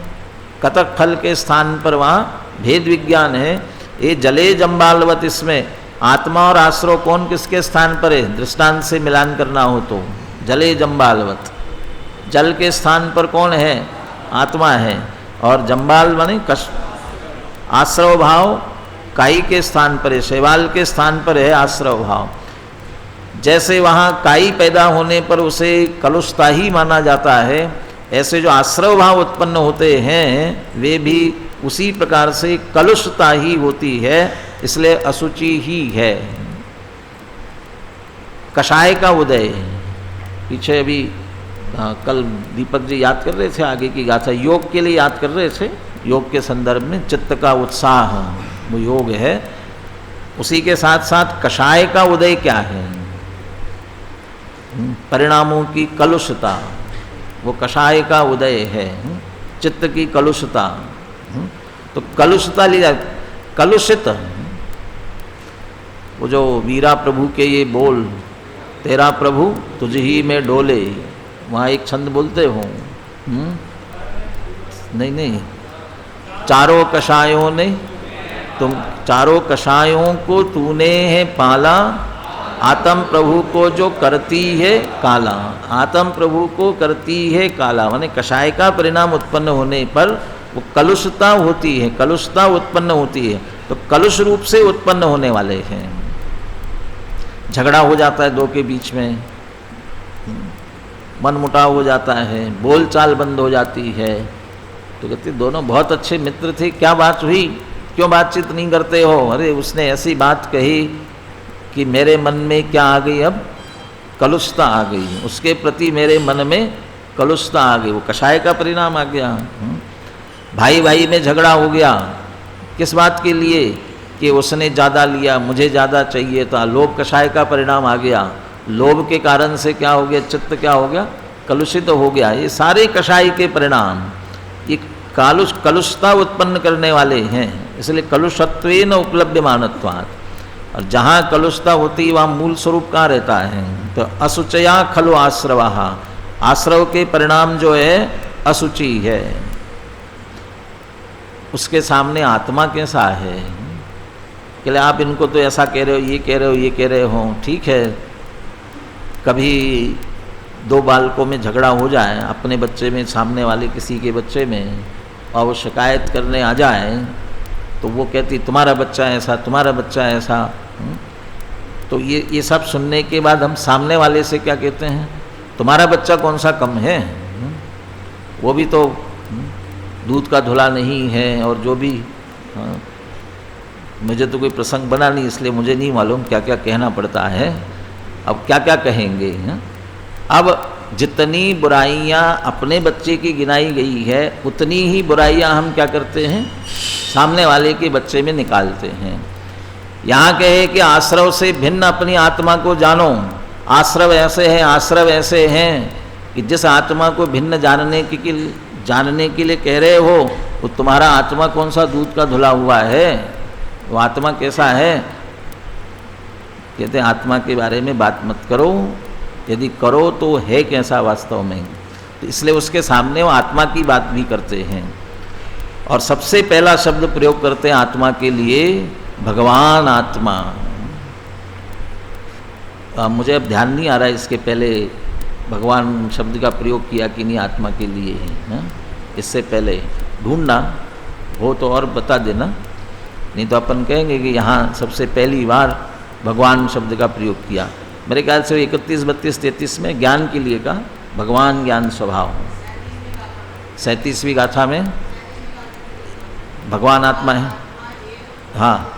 कतक फल के स्थान पर वहाँ भेद विज्ञान है। ये जले जम्बालवत, इसमें आत्मा और आश्रव कौन किसके स्थान पर है? दृष्टांत से मिलान करना हो तो जले जम्बालवत, जल के स्थान पर कौन है? आत्मा है। और जम्बाल माने आश्रव भाव काई के स्थान पर है, शैवाल के स्थान पर है आश्रव भाव। जैसे वहाँ काई पैदा होने पर उसे कलुषता ही माना जाता है, ऐसे जो आश्रव भाव उत्पन्न होते हैं वे भी उसी प्रकार से कलुषता ही होती है, इसलिए असुचि ही है। कषाय का उदय, पीछे अभी कल दीपक जी याद कर रहे थे आगे की गाथा, योग के लिए याद कर रहे थे, योग के संदर्भ में चित्त का उत्साह वो योग है। उसी के साथ साथ कषाय का उदय क्या है? परिणामों की कलुषता, वो कषाय का उदय है, चित्त की कलुषता। तो कलुषता ली जाए, कलुषित, वो जो वीरा प्रभु के ये बोल, तेरा प्रभु तुझ ही में डोले, वहाँ एक छंद बोलते हो, नहीं नहीं, चारों कषायों ने तुम, चारों कषायों को तूने है पाला, आत्म प्रभु को जो करती है काला, आत्म प्रभु को करती है काला। माने कषाय का परिणाम उत्पन्न होने पर वो कलुषता होती है, कलुषता उत्पन्न होती है। तो कलुष रूप से उत्पन्न होने वाले हैं। झगड़ा हो जाता है दो के बीच में, मनमुटाव हो जाता है, बोलचाल बंद हो जाती है। तो कहते दोनों बहुत अच्छे मित्र थे, क्या बात हुई, क्यों बातचीत नहीं करते हो? अरे उसने ऐसी बात कही कि मेरे मन में क्या आ गई, अब कलुषता आ गई, उसके प्रति मेरे मन में कलुषता आ गई, वो कषाय का परिणाम आ गया। भाई भाई में झगड़ा हो गया, किस बात के लिए कि उसने ज़्यादा लिया, मुझे ज़्यादा चाहिए था, लोभ कषाय का परिणाम आ गया। लोभ के कारण से क्या हो गया, चित्त क्या हो गया, कलुषित हो गया। ये सारे कषाय के परिणाम ये कलुषता उत्पन्न करने वाले हैं, इसलिए कलुषत्वेन उपलभ्यमानत्वात्। और जहाँ कलुषता होती है वहाँ मूल स्वरूप कहाँ रहता है, तो असुचया खलु आश्रवः, आश्रव के परिणाम जो है असुचि है। उसके सामने आत्मा कैसा है, कि आप इनको तो ऐसा कह रहे हो, ये कह रहे हो, ये कह रहे हो, ठीक है। कभी दो बालकों में झगड़ा हो जाए, अपने बच्चे में सामने वाले किसी के बच्चे में, और वो शिकायत करने आ जाए, तो वो कहती तुम्हारा बच्चा ऐसा, तुम्हारा बच्चा ऐसा। तो ये सब सुनने के बाद हम सामने वाले से क्या कहते हैं, तुम्हारा बच्चा कौन सा कम है, वो भी तो दूध का धुला नहीं है। और जो भी, मुझे तो कोई प्रसंग बना नहीं, इसलिए मुझे नहीं मालूम क्या क्या कहना पड़ता है, अब क्या क्या कहेंगे। अब जितनी बुराइयां अपने बच्चे की गिनाई गई है, उतनी ही बुराइयां हम क्या करते हैं, सामने वाले के बच्चे में निकालते हैं। यहाँ कहे कि आश्रव से भिन्न अपनी आत्मा को जानो, आश्रव ऐसे हैं, आश्रव ऐसे हैं कि जिस आत्मा को भिन्न जानने के लिए कह रहे हो, वो तुम्हारा आत्मा कौन सा दूध का धुला हुआ है, वो आत्मा कैसा है। कहते हैं आत्मा के बारे में बात मत करो, यदि करो तो है कैसा वास्तव में। तो इसलिए उसके सामने वो आत्मा की बात भी करते हैं। और सबसे पहला शब्द प्रयोग करते हैं आत्मा के लिए, भगवान आत्मा। मुझे अब ध्यान नहीं आ रहा है इसके पहले भगवान शब्द का प्रयोग किया कि नहीं आत्मा के लिए है। इससे पहले ढूंढना हो तो और बता देना, नहीं तो अपन कहेंगे कि यहाँ सबसे पहली बार भगवान शब्द का प्रयोग किया। मेरे ख्याल से 31, 32, 33 में ज्ञान के लिए कहा, भगवान ज्ञान स्वभाव। 37वीं गाथा में भगवान आत्मा है। हाँ,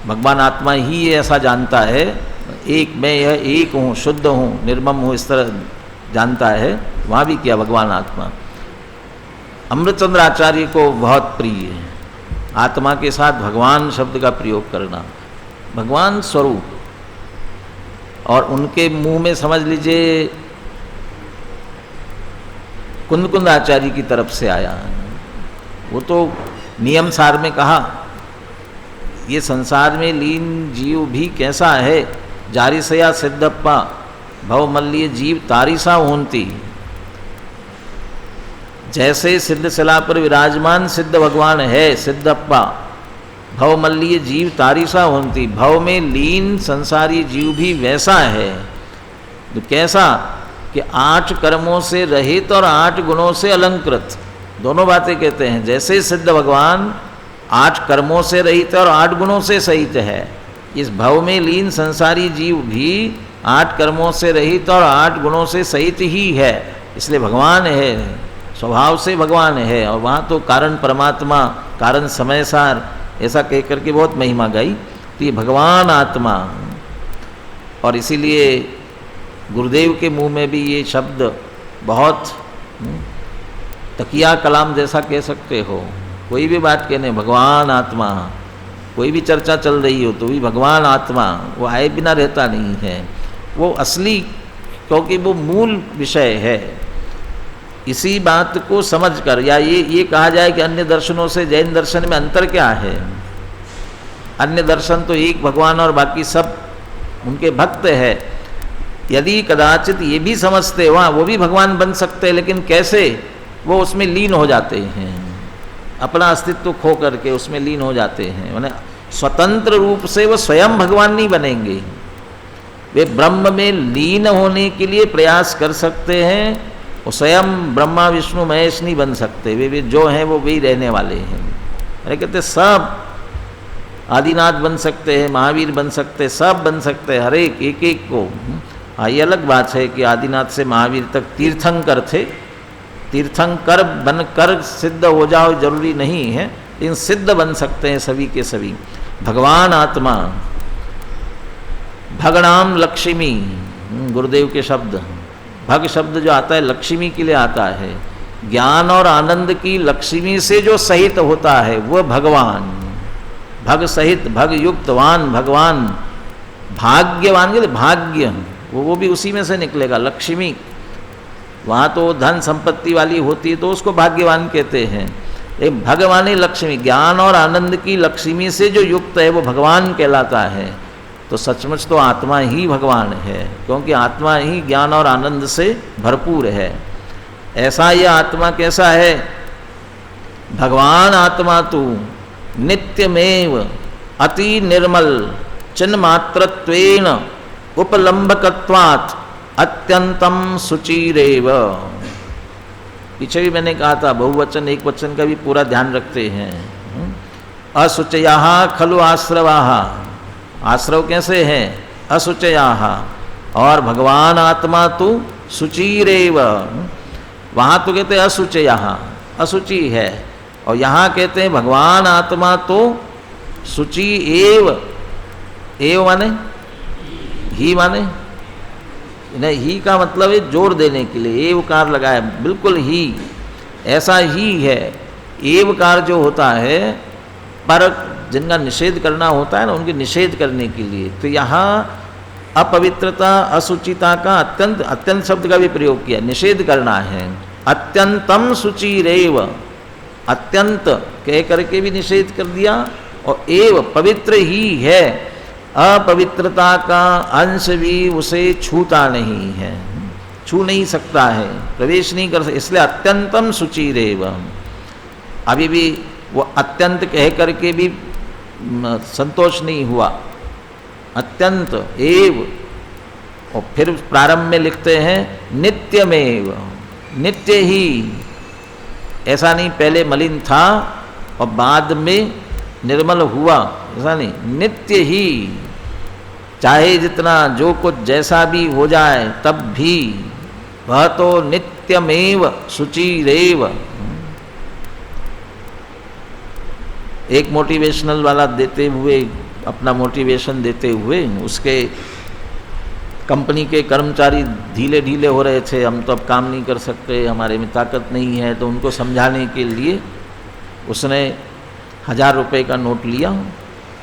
भगवान आत्मा ही ऐसा जानता है, एक मैं यह एक हूँ, शुद्ध हूँ, निर्मम हूँ, इस तरह जानता है। वहाँ भी किया भगवान आत्मा। अमृतचंद्र आचार्य को बहुत प्रिय है आत्मा के साथ भगवान शब्द का प्रयोग करना, भगवान स्वरूप। और उनके मुंह में समझ लीजिए कुंद आचार्य की तरफ से आया। वो तो नियम सार में कहा, ये संसार में लीन जीव भी कैसा है, जारिसया सिद्धप्पा भवमल्लिय जीव तारिसा होंती। जैसे सिद्ध शिला पर विराजमान सिद्ध भगवान है सिद्धप्पा, भवमल्लिय जीव तारिसा होंती, भव में लीन संसारी जीव भी वैसा है। तो कैसा कि 8 कर्मों से रहित और 8 गुणों से अलंकृत, दोनों बातें कहते हैं। जैसे सिद्ध भगवान 8 कर्मों से रहित और 8 गुणों से सहित है, इस भव में लीन संसारी जीव भी 8 कर्मों से रहित और 8 गुणों से सहित ही है। इसलिए भगवान है, स्वभाव से भगवान है। और वहाँ तो कारण परमात्मा, कारण समय सार, ऐसा कह करके बहुत महिमा गाई। तो ये भगवान आत्मा। और इसीलिए गुरुदेव के मुंह में भी ये शब्द बहुत तकिया कलाम जैसा कह सकते हो। कोई भी बात कहने भगवान आत्मा, कोई भी चर्चा चल रही हो तो भी भगवान आत्मा, वो आए बिना रहता नहीं है। वो असली, क्योंकि वो मूल विषय है। इसी बात को समझकर, या ये कहा जाए कि अन्य दर्शनों से जैन दर्शन में अंतर क्या है। अन्य दर्शन तो एक भगवान और बाकी सब उनके भक्त है। यदि कदाचित ये भी समझते वहाँ वो भी भगवान बन सकते हैं, लेकिन कैसे, वो उसमें लीन हो जाते हैं, अपना अस्तित्व खो करके उसमें लीन हो जाते हैं। माने स्वतंत्र रूप से वो स्वयं भगवान नहीं बनेंगे, वे ब्रह्म में लीन होने के लिए प्रयास कर सकते हैं। वो स्वयं ब्रह्मा विष्णु महेश नहीं बन सकते, वे जो हैं वो वही रहने वाले हैं। अरे कहते सब आदिनाथ बन सकते हैं, महावीर बन सकते हैं, सब बन सकते हैं, हर एक एक एक को। हाँ, ये अलग बात है कि आदिनाथ से महावीर तक तीर्थंकर थे, तीर्थंकर बनकर सिद्ध हो जाओ जरूरी नहीं है, लेकिन सिद्ध बन सकते हैं सभी के सभी। भगवान आत्मा, भगनाम लक्ष्मी, गुरुदेव के शब्द, भग शब्द जो आता है लक्ष्मी के लिए आता है। ज्ञान और आनंद की लक्ष्मी से जो सहित होता है वह भगवान, भग सहित, भग युक्तवान भगवान, भाग्यवान के भाग्य, वो भी उसी में से निकलेगा। लक्ष्मी वहाँ तो धन संपत्ति वाली होती है तो उसको भाग्यवान कहते हैं, एक भगवानी लक्ष्मी, ज्ञान और आनंद की लक्ष्मी से जो युक्त है वो भगवान कहलाता है। तो सचमुच तो आत्मा ही भगवान है, क्योंकि आत्मा ही ज्ञान और आनंद से भरपूर है। ऐसा ये आत्मा कैसा है? भगवान आत्मा तू नित्यमेव अति निर्मल चिन्मात्रत्वेन उपलम्बकत्वात् अत्यंतम शुचिरेव। पीछे भी मैंने कहा था बहुवचन एक वचन का भी पूरा ध्यान रखते हैं। असुचयाः खलु आश्रवाः, आश्रव कैसे हैं? असुचयाः। और भगवान आत्मा तो शुचिरेव, वहाँ तो कहते हैं असुचयाः, अशुचि है, और यहाँ कहते हैं भगवान आत्मा तो शुचि एव। एव माने ही, माने नहीं, ही का मतलब है जोर देने के लिए एवकार लगाया, बिल्कुल ही, ऐसा ही है। एवकार जो होता है पर जिनका निषेध करना होता है ना, उनके निषेध करने के लिए। तो यहाँ अपवित्रता असुचिता का अत्यंत, अत्यंत शब्द का भी प्रयोग किया, निषेध करना है। अत्यंतम शुचिरेव, अत्यंत कह करके भी निषेध कर दिया, और एव पवित्र ही है, अपवित्रता का अंश भी उसे छूता नहीं है, छू नहीं सकता है, प्रवेश नहीं कर सकता, इसलिए अत्यंतम शुचिरेव। अभी भी वो अत्यंत कह करके भी संतोष नहीं हुआ, अत्यंत एव, और फिर प्रारंभ में लिखते हैं नित्यमेव, नित्य ही। ऐसा नहीं पहले मलिन था और बाद में निर्मल हुआ, ऐसा नहीं, नित्य ही, चाहे जितना जो कुछ जैसा भी हो जाए तब भी वह तो नित्यमेव शुचिरेव। एक मोटिवेशनल वाला देते हुए, अपना मोटिवेशन देते हुए, उसके कंपनी के कर्मचारी ढीले ढीले हो रहे थे, हम तो अब काम नहीं कर सकते, हमारे में ताकत नहीं है, तो उनको समझाने के लिए उसने 1000 रुपये का नोट लिया,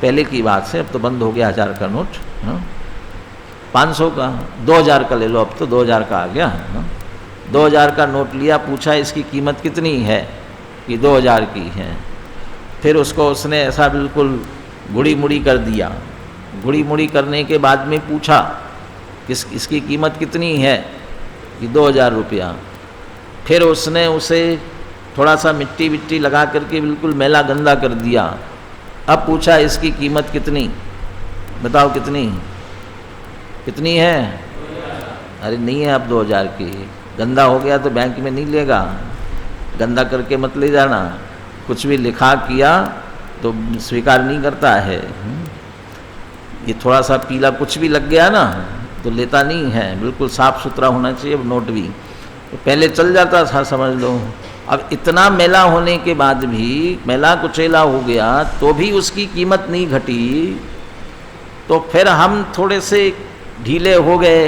पहले की बात से, अब तो बंद हो गया 1000 का नोट, 500 का, 2000 का ले लो, अब तो 2000 का आ गया, 2000 का नोट लिया, पूछा इसकी कीमत कितनी है, कि 2000 की है। फिर उसको उसने ऐसा बिल्कुल गुड़ी मुड़ी कर दिया, गुड़ी मुड़ी करने के बाद में पूछा इसकी कीमत कितनी है, कि 2000 रुपया। फिर उसने उसे थोड़ा सा मिट्टी विट्टी लगा करके बिल्कुल मैला गंदा कर दिया। अब पूछा इसकी कीमत कितनी, बताओ कितनी, कितनी है? अरे नहीं है अब 2000 की, गंदा हो गया तो बैंक में नहीं लेगा, गंदा करके मत ले जाना, कुछ भी लिखा किया तो स्वीकार नहीं करता है। ये थोड़ा सा पीला कुछ भी लग गया ना तो लेता नहीं है, बिल्कुल साफ सुथरा होना चाहिए नोट भी। तो पहले चल जाता था समझ लो, अब इतना मैला होने के बाद भी, मैला कुचेला हो गया तो भी उसकी कीमत नहीं घटी, तो फिर हम थोड़े से ढीले हो गए।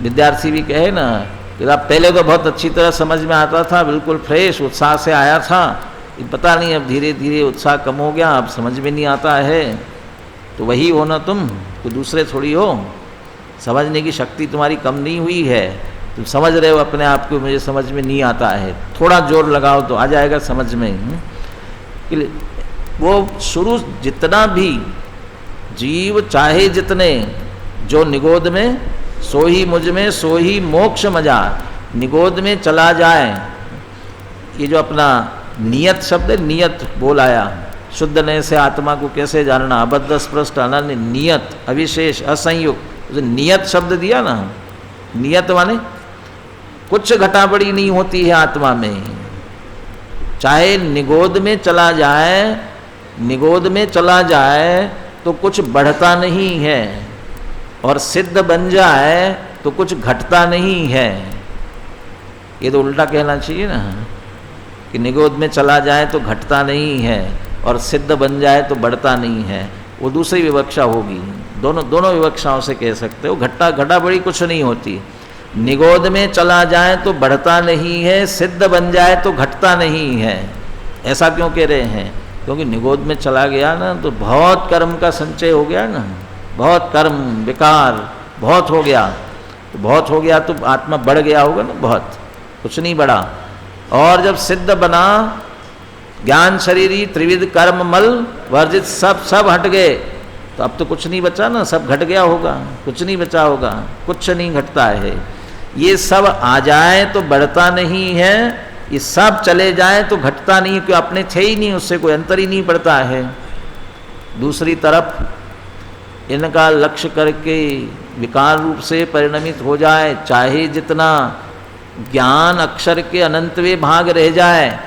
विद्यार्थी भी कहे ना कि अब पहले तो बहुत अच्छी तरह समझ में आता था, बिल्कुल फ्रेश उत्साह से आया था, पता नहीं अब धीरे धीरे उत्साह कम हो गया, अब समझ में नहीं आता है। तो वही हो ना तुम, तो दूसरे थोड़ी हो, समझने की शक्ति तुम्हारी कम नहीं हुई है, तुम समझ रहे हो अपने आप को, मुझे समझ में नहीं आता है, थोड़ा जोर लगाओ तो आ जाएगा समझ में। वो शुरू जितना भी जीव चाहे जितने, जो निगोद में सो ही मुझ में सो ही मोक्ष मजा, निगोद में चला जाए। ये जो अपना नियत शब्द है, नियत बोल आया, शुद्ध नय से आत्मा को कैसे जानना, अबद्ध स्पृष्ट अनन्य नियत अविशेष असंयुक्त, नियत शब्द दिया ना, नियत माने कुछ घटाबड़ी नहीं होती है आत्मा में, चाहे निगोद में चला जाए, निगोद में चला जाए तो कुछ बढ़ता नहीं है, और सिद्ध बन जाए तो कुछ घटता नहीं है। ये तो उल्टा कहना चाहिए ना, कि निगोद में चला जाए तो घटता नहीं है और सिद्ध बन जाए तो बढ़ता नहीं है, वो दूसरी विवक्षा होगी। दोनों विवक्षाओं से कह सकते हो। घटा बड़ी कुछ नहीं होती। निगोद में चला जाए तो बढ़ता नहीं है, सिद्ध बन जाए तो घटता नहीं है। ऐसा क्यों कह रहे हैं? क्योंकि निगोद में चला गया ना तो बहुत कर्म का संचय हो गया ना, बहुत कर्म विकार बहुत हो गया, तो बहुत हो गया तो आत्मा बढ़ गया होगा ना, बहुत कुछ नहीं बढ़ा। और जब सिद्ध बना, ज्ञान शरीरी त्रिविध कर्म मल वर्जित सब हट गए, तो अब तो कुछ नहीं बचा ना, सब घट गया होगा, कुछ नहीं बचा होगा, कुछ नहीं घटता है। ये सब आ जाए तो बढ़ता नहीं है, ये सब चले जाए तो घटता नहीं, क्यों? अपने थे ही नहीं, उससे कोई अंतर ही नहीं पड़ता है। दूसरी तरफ इनका लक्ष्य करके विकार रूप से परिणमित हो जाए, चाहे जितना ज्ञान अक्षर के अनंतवे भाग रह जाए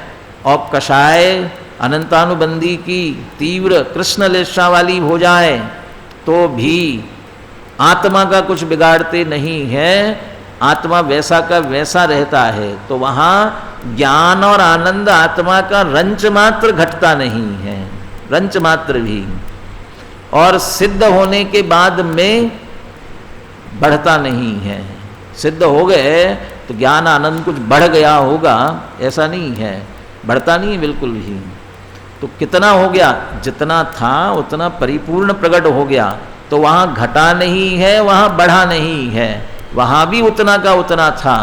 और कषाय अनंतानुबंधी की तीव्र कृष्ण लेशा वाली हो जाए, तो भी आत्मा का कुछ बिगाड़ते नहीं है, आत्मा वैसा का वैसा रहता है। तो वहाँ ज्ञान और आनंद आत्मा का रंच मात्र घटता नहीं है, रंच मात्र भी। और सिद्ध होने के बाद में बढ़ता नहीं है। सिद्ध हो गए तो ज्ञान आनंद कुछ बढ़ गया होगा, ऐसा नहीं है, बढ़ता नहीं बिल्कुल भी। तो कितना हो गया? जितना था उतना परिपूर्ण प्रकट हो गया। तो वहाँ घटा नहीं है, वहाँ बढ़ा नहीं है, वहाँ भी उतना का उतना था।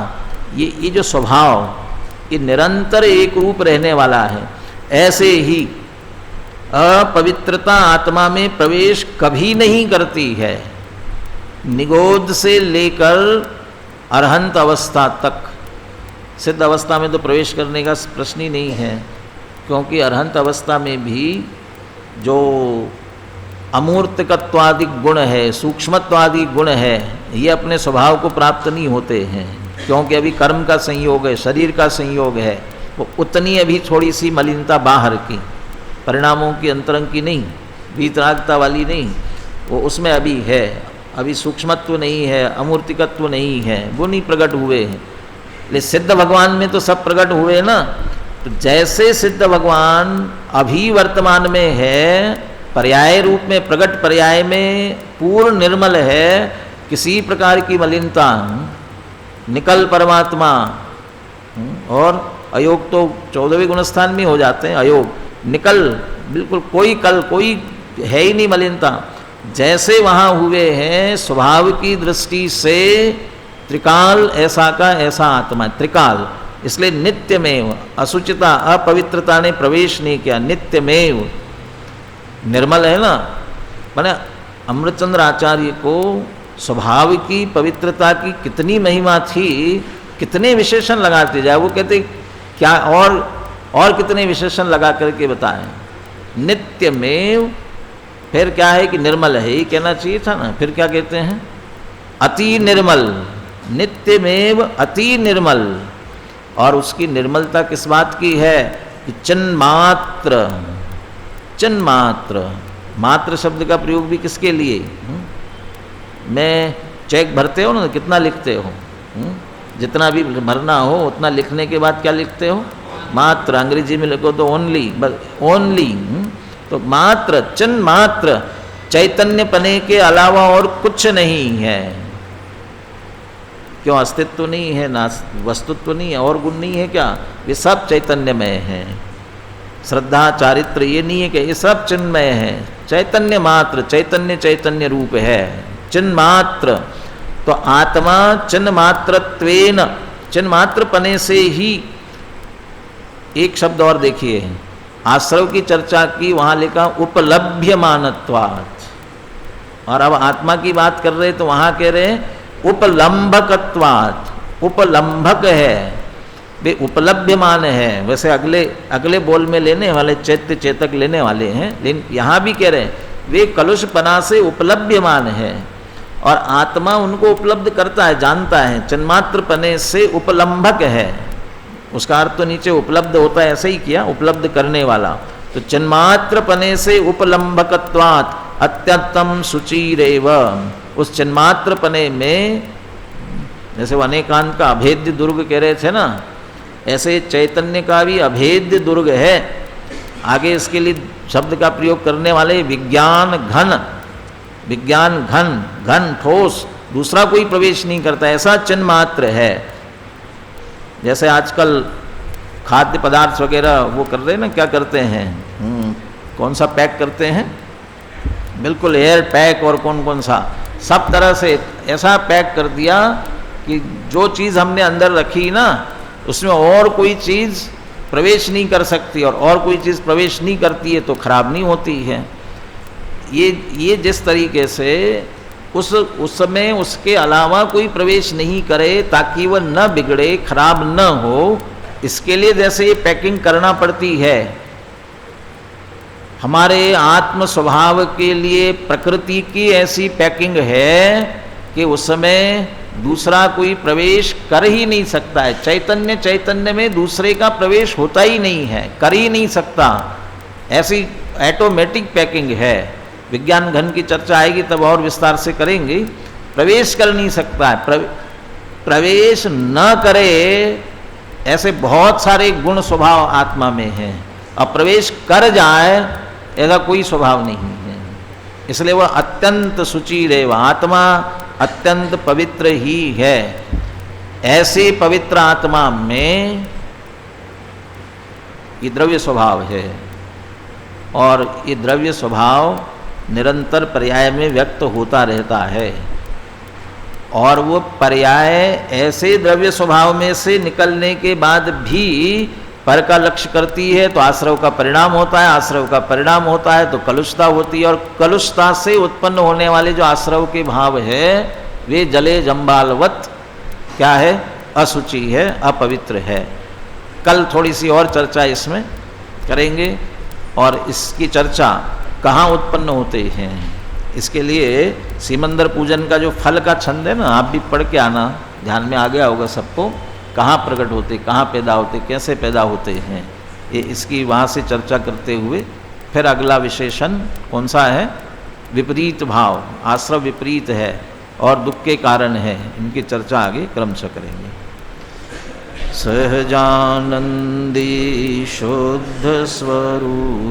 ये जो स्वभाव ये निरंतर एक रूप रहने वाला है। ऐसे ही अपवित्रता आत्मा में प्रवेश कभी नहीं करती है। निगोद से लेकर अरहंत अवस्था तक, सिद्ध अवस्था में तो प्रवेश करने का प्रश्न ही नहीं है, क्योंकि अरहंत अवस्था में भी जो अमूर्तकत्वादि गुण है, सूक्ष्मत्वादि गुण है, ये अपने स्वभाव को प्राप्त नहीं होते हैं, क्योंकि अभी कर्म का संयोग है, शरीर का संयोग है। वो उतनी अभी थोड़ी सी मलिनता बाहर की, परिणामों की अंतरंग की नहीं, वीतरागता वाली नहीं, वो उसमें अभी है। अभी सूक्ष्मत्व नहीं है, अमूर्तिकत्व नहीं है, वो नहीं प्रकट हुए हैं। लेकिन सिद्ध भगवान में तो सब प्रकट हुए ना। तो जैसे सिद्ध भगवान अभी वर्तमान में है, पर्याय रूप में, प्रकट पर्याय में पूर्ण निर्मल है, किसी प्रकार की मलिनता, निकल परमात्मा। और अयोग तो 14वें गुणस्थान में हो जाते हैं, अयोग निकल, बिल्कुल कोई है ही नहीं मलिनता। जैसे वहाँ हुए हैं स्वभाव की दृष्टि से त्रिकाल, ऐसा का ऐसा आत्मा त्रिकाल। इसलिए नित्यमेव, असुचिता अपवित्रता ने प्रवेश नहीं किया, नित्यमेव निर्मल है ना। माने अमृतचंद्र आचार्य को स्वभाव की पवित्रता की कितनी महिमा थी, कितने विशेषण लगाते जाए। वो कहते क्या और कितने विशेषण लगा करके बताएं। नित्यमेव, फिर क्या है कि निर्मल है, ये कहना चाहिए था ना। फिर क्या कहते हैं? अति निर्मल, नित्यमेव अति निर्मल। और उसकी निर्मलता किस बात की है कि चिन्मात्र, चिन्मात्र, मात्र शब्द का प्रयोग भी किसके लिए? मैं चेक भरते हो ना, कितना लिखते हो? जितना भी भरना हो उतना लिखने के बाद क्या लिखते हो? मात्र। अंग्रेजी में लिखो तो ओनली, बस ओनली। तो मात्र, चिन्मात्र, चैतन्य पने के अलावा और कुछ नहीं है। क्यों? अस्तित्व नहीं है, ना वस्तुत्व नहीं है, और गुण नहीं है क्या? ये सब चैतन्यमय है। श्रद्धा चारित्र ये नहीं है कि ये सब चिन्मय है, चैतन्य मात्र, चैतन्य रूप है, चिन्मात्र। तो आत्मा चिन्मात्रत्वेन, चिन्मात्र पने से ही। एक शब्द और देखिए, आश्रव की चर्चा की, वहां लिखा उपलभ्यमानत्वात्। और अब आत्मा की बात कर रहे तो वहां कह रहे हैं उपलंभकत्वात्। उपलंभक है, वे उपलभ्यमान है। वैसे अगले बोल में लेने वाले चैत्य चेतक लेने वाले हैं, लेकिन यहाँ भी कह रहे हैं वे कलुषपना से उपलभ्यमान है। और आत्मा उनको उपलब्ध करता है, जानता है, चिन्मात्र पने से उपलंभक है, उसका अर्थ तो नीचे उपलब्ध होता है, ऐसे ही किया, उपलब्ध करने वाला। तो चिन्मात्र पने से उपलम्भकत्वात् अत्यंतम शुचिरेव, उस चिन्मात्र पने में, जैसे वो अनेकांत का अभेद्य दुर्ग कह रहे थे ना, ऐसे चैतन्य का भी अभेद्य दुर्ग है। आगे इसके लिए शब्द का प्रयोग करने वाले विज्ञान घन, विज्ञान घन, घन ठोस, दूसरा कोई प्रवेश नहीं करता, ऐसा चिन्ह मात्र है। जैसे आजकल खाद्य पदार्थ वगैरह वो कर रहे हैं ना, क्या करते हैं, कौन सा पैक करते हैं, बिल्कुल एयर पैक, और कौन कौन सा, सब तरह से ऐसा पैक कर दिया कि जो चीज़ हमने अंदर रखी ना, उसमें और कोई चीज़ प्रवेश नहीं कर सकती, और कोई चीज़ प्रवेश नहीं करती है तो खराब नहीं होती है। ये जिस तरीके से उस समय उसके अलावा कोई प्रवेश नहीं करे ताकि वह न बिगड़े, खराब न हो, इसके लिए जैसे ये पैकिंग करना पड़ती है, हमारे आत्म स्वभाव के लिए प्रकृति की ऐसी पैकिंग है कि उस समय दूसरा कोई प्रवेश कर ही नहीं सकता है। चैतन्य में दूसरे का प्रवेश होता ही नहीं है, कर ही नहीं सकता, ऐसी ऑटोमेटिक पैकिंग है। विज्ञान घन की चर्चा आएगी तब और विस्तार से करेंगे। प्रवेश कर नहीं सकता है, प्रवेश न करे, ऐसे बहुत सारे गुण स्वभाव आत्मा में हैं, और प्रवेश कर जाए ऐसा कोई स्वभाव नहीं है। इसलिए वह अत्यंत शुचिरेव, आत्मा अत्यंत पवित्र ही है। ऐसे पवित्र आत्मा में ये द्रव्य स्वभाव है, और ये द्रव्य स्वभाव निरंतर पर्याय में व्यक्त होता रहता है, और वो पर्याय ऐसे द्रव्य स्वभाव में से निकलने के बाद भी पर का लक्ष्य करती है तो आश्रव का परिणाम होता है, आश्रव का परिणाम होता है तो कलुषता होती है, और कलुषता से उत्पन्न होने वाले जो आश्रव के भाव है वे जले जम्बालवत क्या है, अशुचि है, अपवित्र है। कल थोड़ी सी और चर्चा इसमें करेंगे, और इसकी चर्चा कहाँ उत्पन्न होते हैं, इसके लिए सीमंदर पूजन का जो फल का छंद है ना, आप भी पढ़ के आना, ध्यान में आ गया होगा सबको, कहाँ प्रकट होते, कहाँ पैदा होते, कैसे पैदा होते हैं, ये इसकी वहाँ से चर्चा करते हुए फिर अगला विशेषण कौन सा है, विपरीत भाव, आश्रव विपरीत है और दुख के कारण है, इनकी चर्चा आगे क्रमशः करेंगे। सहजानंदी शुद्ध स्वरूप